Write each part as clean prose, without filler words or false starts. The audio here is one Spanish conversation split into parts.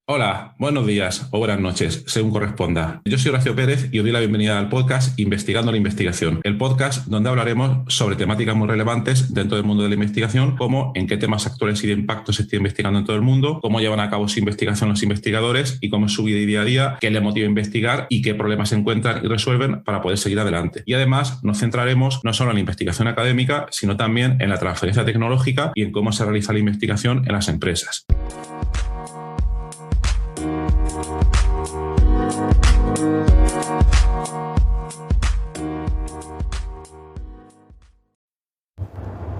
Hola, buenos días o buenas noches, según corresponda. Yo soy Horacio Pérez y os doy la bienvenida al podcast Investigando la Investigación, el podcast donde hablaremos sobre temáticas muy relevantes dentro del mundo de la investigación, como en qué temas actuales y de impacto se está investigando en todo el mundo, cómo llevan a cabo su investigación los investigadores y cómo es su vida y día a día, qué les motiva a investigar y qué problemas encuentran y resuelven para poder seguir adelante. Y además nos centraremos no solo en la investigación académica, sino también en la transferencia tecnológica y en cómo se realiza la investigación en las empresas.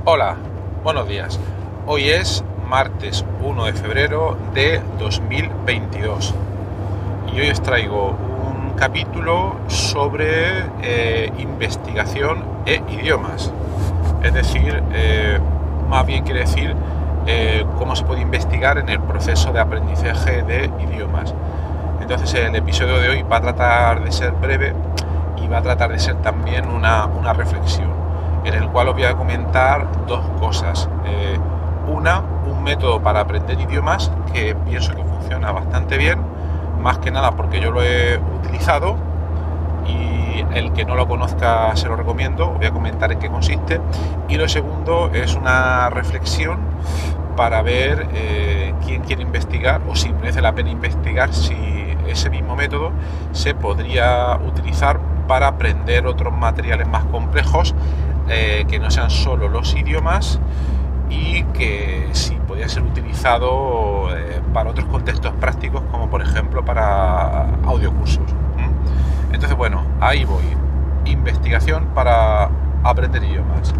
Hola, buenos días. Hoy es martes 1 de febrero de 2022 y hoy os traigo un capítulo sobre investigación e idiomas. Es decir, más bien quiere decir cómo se puede investigar en el proceso de aprendizaje de idiomas. Entonces el episodio de hoy va a tratar de ser breve y va a tratar de ser también una reflexión, en el cual os voy a comentar dos cosas. Un método para aprender idiomas que pienso que funciona bastante bien, más que nada porque yo lo he utilizado y el que no lo conozca se lo recomiendo. Os voy a comentar en qué consiste. Y lo segundo es una reflexión para ver quién quiere investigar o si merece la pena investigar si ese mismo método se podría utilizar para aprender otros materiales más complejos que no sean solo los idiomas y que sí podría ser utilizado para otros contextos prácticos, como por ejemplo para audiocursos. Entonces, bueno, ahí voy. Investigación para aprender idiomas.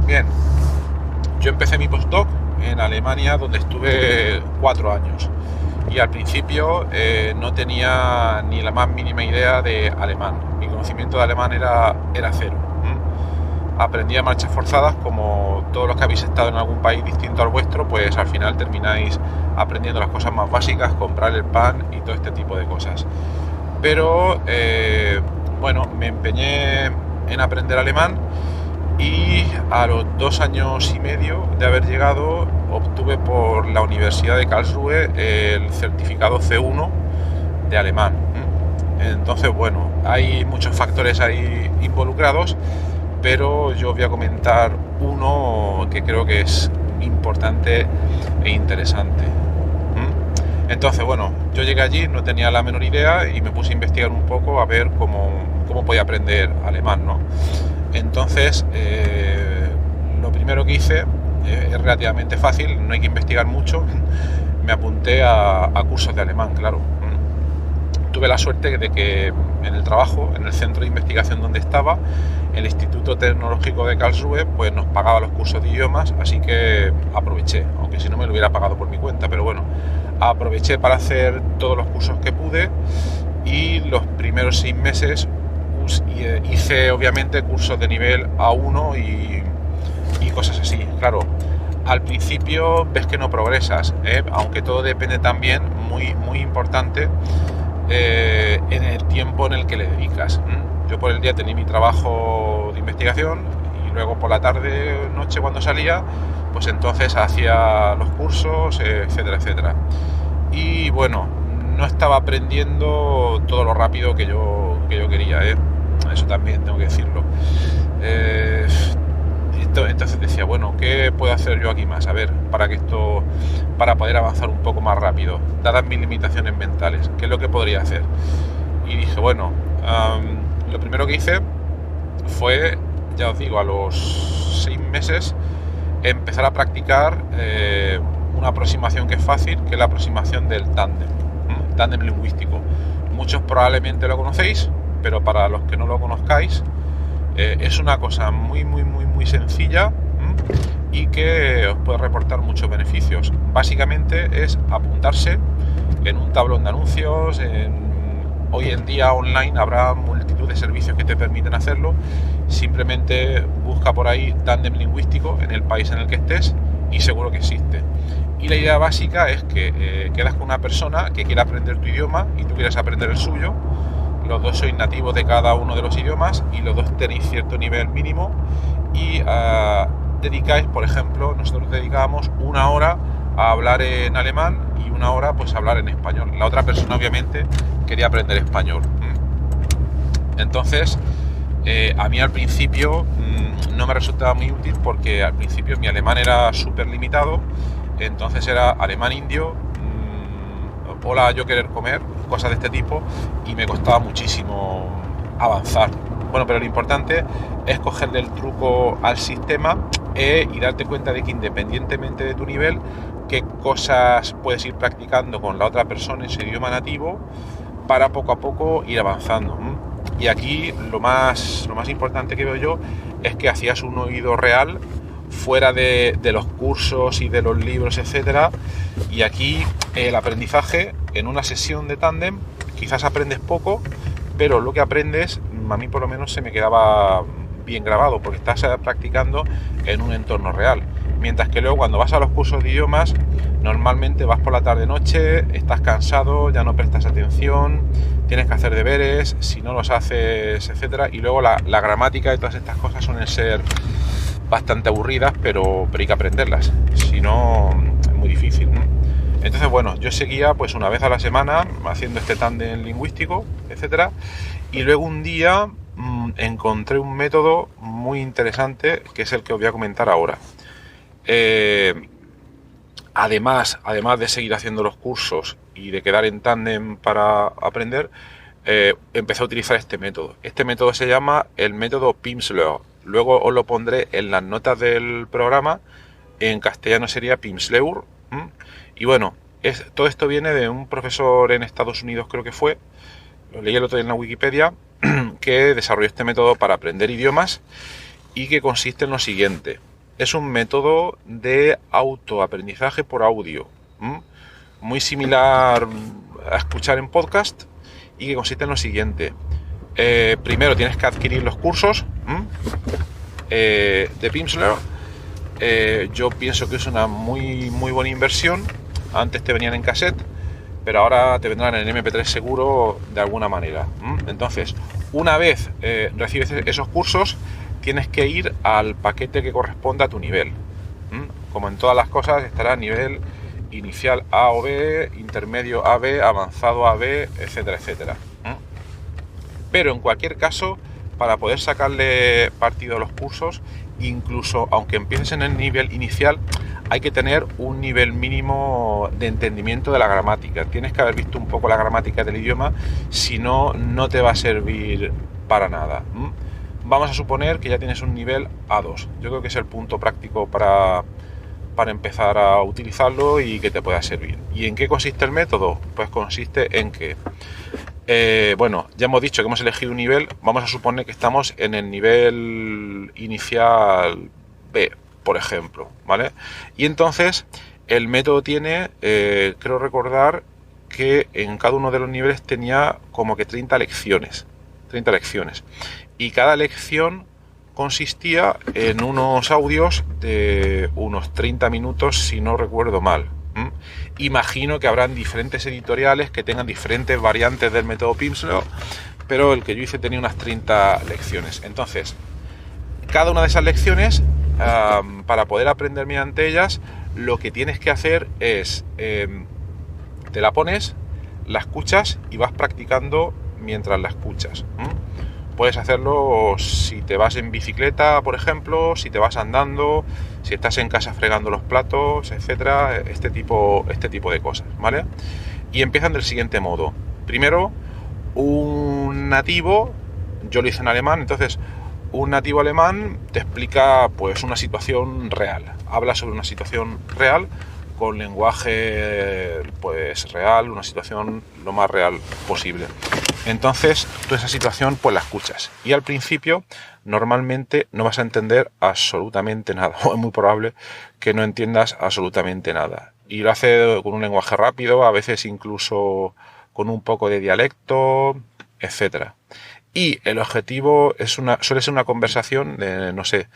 Bien, yo empecé mi postdoc en Alemania, donde estuve 4 años. Y al principio no tenía ni la más mínima idea de alemán. Mi conocimiento de alemán era cero. Aprendí a marchas forzadas, como todos los que habéis estado en algún país distinto al vuestro, pues al final termináis aprendiendo las cosas más básicas, comprar el pan y todo este tipo de cosas. Pero bueno, me empeñé en aprender alemán y a los 2 años y medio de haber llegado obtuve por la Universidad de Karlsruhe el certificado C1 de alemán. Entonces, bueno, hay muchos factores ahí involucrados, pero yo os voy a comentar uno que creo que es importante e interesante. Entonces, bueno, yo llegué allí, no tenía la menor idea y me puse a investigar un poco a ver cómo podía aprender alemán, ¿no? Entonces, lo primero que hice es relativamente fácil, no hay que investigar mucho. Me apunté a cursos de alemán, claro. Tuve la suerte de que en el trabajo, en el centro de investigación donde estaba, el Instituto Tecnológico de Karlsruhe, pues nos pagaba los cursos de idiomas, así que aproveché, aunque si no me lo hubiera pagado por mi cuenta, pero bueno, aproveché para hacer todos los cursos que pude y los primeros 6 meses hice obviamente cursos de nivel A1 y cosas así. Claro, al principio ves que no progresas, aunque todo depende también, muy importante, en el tiempo en el que le dedicas. Yo por el día tenía mi trabajo de investigación y luego por la tarde, noche cuando salía, pues entonces hacía los cursos, etcétera, etcétera. Y bueno, no estaba aprendiendo todo lo rápido que yo quería, eso también tengo que decirlo. Entonces decía, bueno, ¿qué puedo hacer yo aquí más? A ver, para poder avanzar un poco más rápido, dadas mis limitaciones mentales, ¿qué es lo que podría hacer? Y dije, bueno, lo primero que hice fue, ya os digo, a los 6 meses, empezar a practicar una aproximación que es fácil, que es la aproximación del tándem lingüístico. Muchos probablemente lo conocéis, pero para los que no lo conozcáis, es una cosa muy sencilla y que os puede reportar muchos beneficios. Básicamente es apuntarse en un tablón de anuncios. Hoy en día online habrá multitud de servicios que te permiten hacerlo. Simplemente busca por ahí tándem lingüístico en el país en el que estés y seguro que existe. Y la idea básica es que quedas con una persona que quiera aprender tu idioma y tú quieres aprender el suyo. Los dos sois nativos de cada uno de los idiomas y los dos tenéis cierto nivel mínimo y dedicáis, por ejemplo, nosotros dedicábamos 1 hora a hablar en alemán y una hora pues a hablar en español. La otra persona obviamente quería aprender español. Entonces, a mí al principio no me resultaba muy útil porque al principio mi alemán era súper limitado, entonces era alemán indio, hola, yo querer comer, cosas de este tipo, y me costaba muchísimo avanzar. Bueno, pero lo importante es cogerle el truco al sistema y darte cuenta de que independientemente de tu nivel, qué cosas puedes ir practicando con la otra persona en su idioma nativo para poco a poco ir avanzando. Y aquí lo más importante que veo yo es que hacías un oído real fuera de los cursos y de los libros, etcétera. Y aquí el aprendizaje en una sesión de tándem quizás aprendes poco, pero lo que aprendes, a mí por lo menos se me quedaba bien grabado porque estás practicando en un entorno real. Mientras que luego cuando vas a los cursos de idiomas, normalmente vas por la tarde-noche, estás cansado, ya no prestas atención, tienes que hacer deberes, si no los haces, etcétera. Y luego la gramática y todas estas cosas suelen ser bastante aburridas, pero hay que aprenderlas, si no es muy difícil, ¿no? Entonces, bueno, yo seguía pues una vez a la semana haciendo este tándem lingüístico, etcétera. Y luego un día encontré un método muy interesante que es el que os voy a comentar ahora. Además de seguir haciendo los cursos y de quedar en tándem para aprender, empecé a utilizar este método. Este método se llama el método Pimsleur. Luego os lo pondré en las notas del programa. En castellano sería Pimsleur. Y bueno, todo esto viene de un profesor en Estados Unidos, creo que fue, lo leí el otro día en la Wikipedia, que desarrolló este método para aprender idiomas y que consiste en lo siguiente. Es un método de autoaprendizaje por audio, muy similar a escuchar en podcast, y que consiste en lo siguiente. Primero tienes que adquirir los cursos de Pimsleur. Yo pienso que es una muy buena inversión. Antes te venían en cassette, pero ahora te vendrán en MP3 seguro de alguna manera. Entonces, una vez recibes esos cursos, tienes que ir al paquete que corresponda a tu nivel. Como en todas las cosas, estará a nivel inicial A o B, intermedio AB, avanzado AB, etcétera, etcétera. Pero en cualquier caso, para poder sacarle partido a los cursos, incluso aunque empieces en el nivel inicial, hay que tener un nivel mínimo de entendimiento de la gramática. Tienes que haber visto un poco la gramática del idioma, si no, no te va a servir para nada. Vamos a suponer que ya tienes un nivel A2. Yo creo que es el punto práctico para empezar a utilizarlo y que te pueda servir. ¿Y en qué consiste el método? Pues consiste en que, bueno, ya hemos dicho que hemos elegido un nivel. Vamos a suponer que estamos en el nivel inicial B, por ejemplo, ¿vale? Y entonces el método tiene, creo recordar que en cada uno de los niveles tenía como que 30 lecciones. Y cada lección consistía en unos audios de unos 30 minutos, si no recuerdo mal. Imagino que habrán diferentes editoriales que tengan diferentes variantes del método Pimsleur, pero el que yo hice tenía unas 30 lecciones. Entonces, cada una de esas lecciones, para poder aprender mediante ellas, lo que tienes que hacer es, te la pones, la escuchas y vas practicando mientras la escuchas. Puedes hacerlo si te vas en bicicleta, por ejemplo, si te vas andando, si estás en casa fregando los platos, etcétera, este tipo de cosas, ¿vale? Y empiezan del siguiente modo. Primero, un nativo, yo lo hice en alemán, entonces un nativo alemán te explica pues una situación real, habla sobre una situación real con lenguaje pues real, una situación lo más real posible. Entonces tú esa situación pues la escuchas y al principio normalmente no vas a entender absolutamente nada, o es muy probable que no entiendas absolutamente nada, y lo hace con un lenguaje rápido, a veces incluso con un poco de dialecto, etcétera. Y el objetivo suele ser una conversación de, no sé,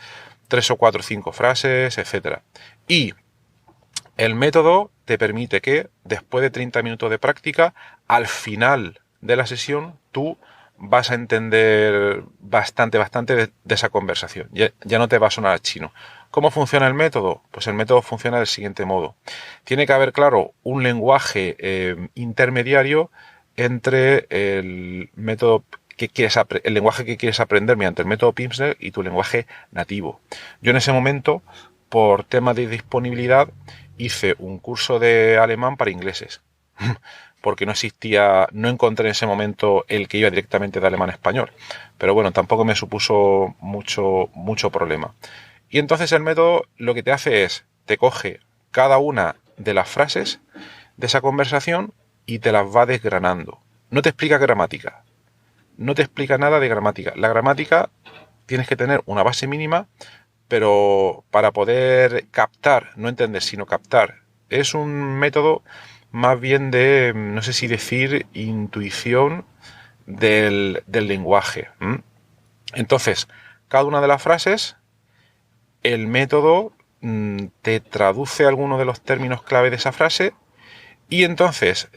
3 o 4 o 5 frases, etcétera. Y el método te permite que después de 30 minutos de práctica, al final de la sesión, tú vas a entender bastante de esa conversación. Ya no te va a sonar a chino. ¿Cómo funciona el método? Pues el método funciona del siguiente modo. Tiene que haber, claro, un lenguaje intermediario entre el método el lenguaje que quieres aprender mediante el método Pimsleur y tu lenguaje nativo. Yo en ese momento, por tema de disponibilidad, hice un curso de alemán para ingleses. Porque no encontré en ese momento el que iba directamente de alemán a español. Pero bueno, tampoco me supuso mucho problema. Y entonces el método lo que te hace es, te coge cada una de las frases de esa conversación y te las va desgranando. No te explica gramática. No te explica nada de gramática. La gramática tienes que tener una base mínima, pero para poder captar, no entender, sino captar. Es un método más bien de, no sé si decir, intuición del lenguaje. Entonces, cada una de las frases, el método te traduce algunos de los términos clave de esa frase y entonces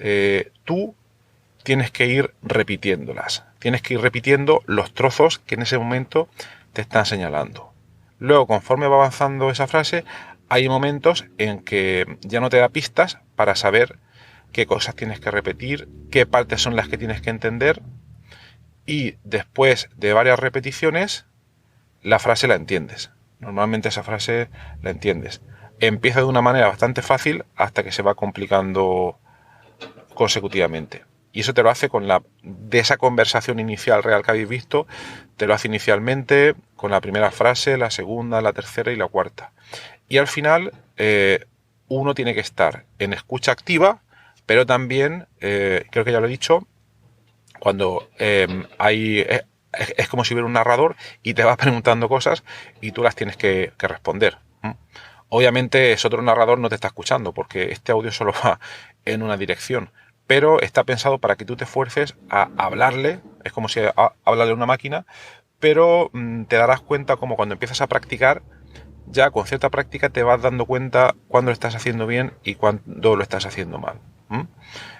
tú tienes que ir repitiéndolas. Tienes que ir repitiendo los trozos que en ese momento te están señalando. Luego, conforme va avanzando esa frase, hay momentos en que ya no te da pistas para saber qué cosas tienes que repetir, qué partes son las que tienes que entender, y después de varias repeticiones, la frase la entiendes. Normalmente esa frase la entiendes. Empieza de una manera bastante fácil hasta que se va complicando consecutivamente. Y eso te lo hace de esa conversación inicial real que habéis visto, te lo hace inicialmente con la primera frase, la segunda, la tercera y la cuarta. Y al final uno tiene que estar en escucha activa, pero también, creo que ya lo he dicho, cuando es como si hubiera un narrador y te va preguntando cosas y tú las tienes que responder. Obviamente ese otro narrador no te está escuchando porque este audio solo va en una dirección, pero está pensado para que tú te esfuerces a hablarle, es como si hablarle a una máquina, pero te darás cuenta como cuando empiezas a practicar, ya con cierta práctica te vas dando cuenta cuándo lo estás haciendo bien y cuándo lo estás haciendo mal.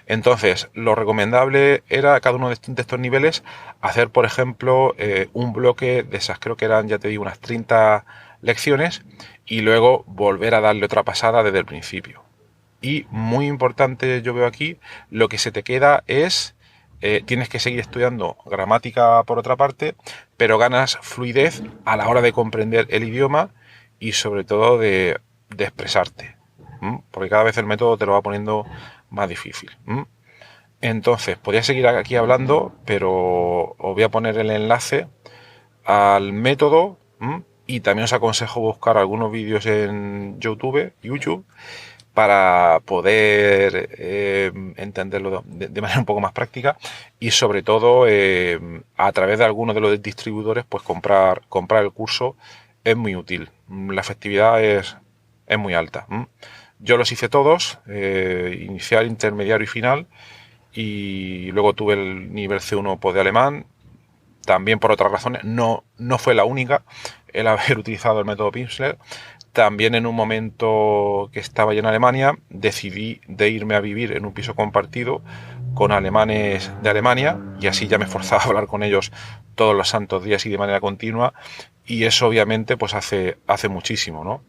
Entonces, lo recomendable era a cada uno de estos niveles hacer, por ejemplo, un bloque de esas, creo que eran, ya te digo, unas 30 lecciones y luego volver a darle otra pasada desde el principio. Y muy importante, yo veo aquí, lo que se te queda es, tienes que seguir estudiando gramática por otra parte, pero ganas fluidez a la hora de comprender el idioma y sobre todo de expresarte, porque cada vez el método te lo va poniendo más difícil. Entonces, podría seguir aquí hablando, pero os voy a poner el enlace al método y también os aconsejo buscar algunos vídeos en YouTube, para poder entenderlo de manera un poco más práctica y sobre todo a través de algunos de los distribuidores pues comprar el curso es muy útil. La efectividad es muy alta. Yo los hice todos, inicial, intermediario y final, y luego tuve el nivel C1 pues, de alemán, también por otras razones, no fue la única el haber utilizado el método Pimsleur. También en un momento que estaba yo en Alemania, decidí de irme a vivir en un piso compartido con alemanes de Alemania y así ya me forzaba a hablar con ellos todos los santos días y de manera continua y eso obviamente pues hace muchísimo, ¿no?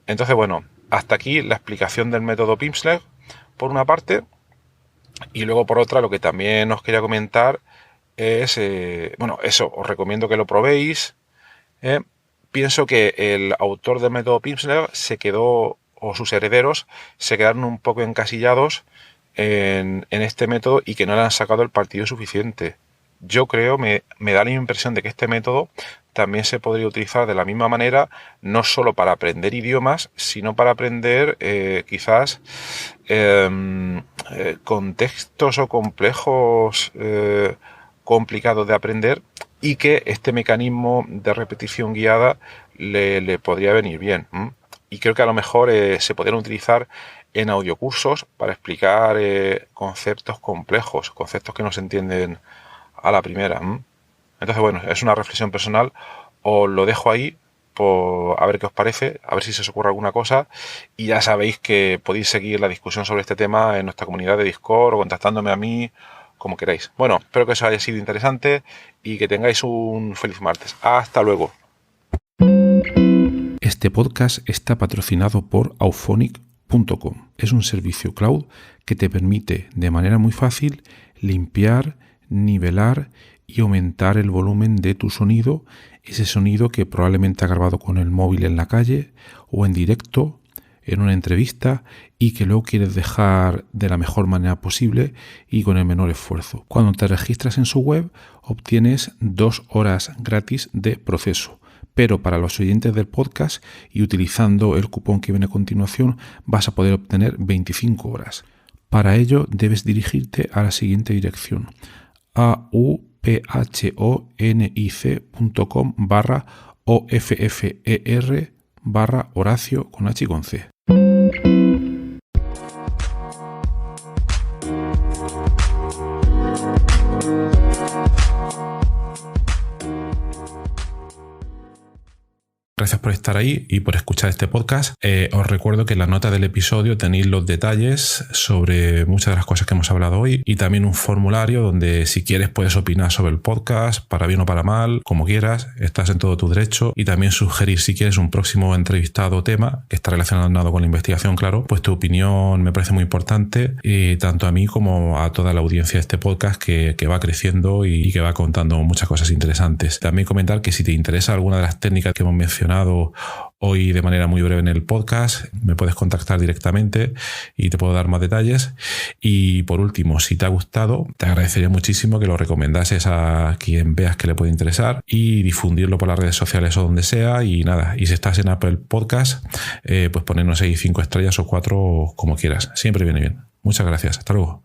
Entonces, bueno, hasta aquí la explicación del método Pimsleur por una parte y luego por otra lo que también os quería comentar es, bueno, eso, os recomiendo que lo probéis. Pienso que el autor del método Pimsleur se quedó, o sus herederos, se quedaron un poco encasillados en este método y que no le han sacado el partido suficiente. Yo creo, me da la impresión de que este método también se podría utilizar de la misma manera, no solo para aprender idiomas, sino para aprender quizás contextos o complejos complicados de aprender y que este mecanismo de repetición guiada le podría venir bien. Y creo que a lo mejor se podrían utilizar en audiocursos para explicar conceptos complejos, conceptos que no se entienden a la primera. Entonces, bueno, es una reflexión personal, os lo dejo ahí a ver qué os parece, a ver si se os ocurre alguna cosa y ya sabéis que podéis seguir la discusión sobre este tema en nuestra comunidad de Discord o contactándome a mí, como queráis. Bueno, espero que os haya sido interesante y que tengáis un feliz martes. Hasta luego. Este podcast está patrocinado por Auphonic.com. Es un servicio cloud que te permite de manera muy fácil limpiar, nivelar y aumentar el volumen de tu sonido, ese sonido que probablemente has grabado con el móvil en la calle o en directo, en una entrevista, y que luego quieres dejar de la mejor manera posible y con el menor esfuerzo. Cuando te registras en su web, obtienes 2 horas gratis de proceso. Pero para los oyentes del podcast y utilizando el cupón que viene a continuación, vas a poder obtener 25 horas. Para ello, debes dirigirte a la siguiente dirección: auphonic.com/OFFER/Horacio con H y con C. Gracias por estar ahí y por escuchar este podcast. Os recuerdo que en la nota del episodio tenéis los detalles sobre muchas de las cosas que hemos hablado hoy y también un formulario donde, si quieres, puedes opinar sobre el podcast, para bien o para mal, como quieras. Estás en todo tu derecho, y también sugerir, si quieres, un próximo entrevistado o tema que está relacionado con la investigación, claro. Pues tu opinión me parece muy importante, tanto a mí como a toda la audiencia de este podcast que va creciendo y que va contando muchas cosas interesantes. También comentar que si te interesa alguna de las técnicas que hemos mencionado hoy de manera muy breve en el podcast, me puedes contactar directamente y te puedo dar más detalles. Y por último, si te ha gustado, te agradecería muchísimo que lo recomendases a quien veas que le puede interesar y difundirlo por las redes sociales o donde sea. Y nada, y si estás en Apple Podcast, pues ponernos ahí 5 estrellas o 4, como quieras. Siempre viene bien. Muchas gracias. Hasta luego.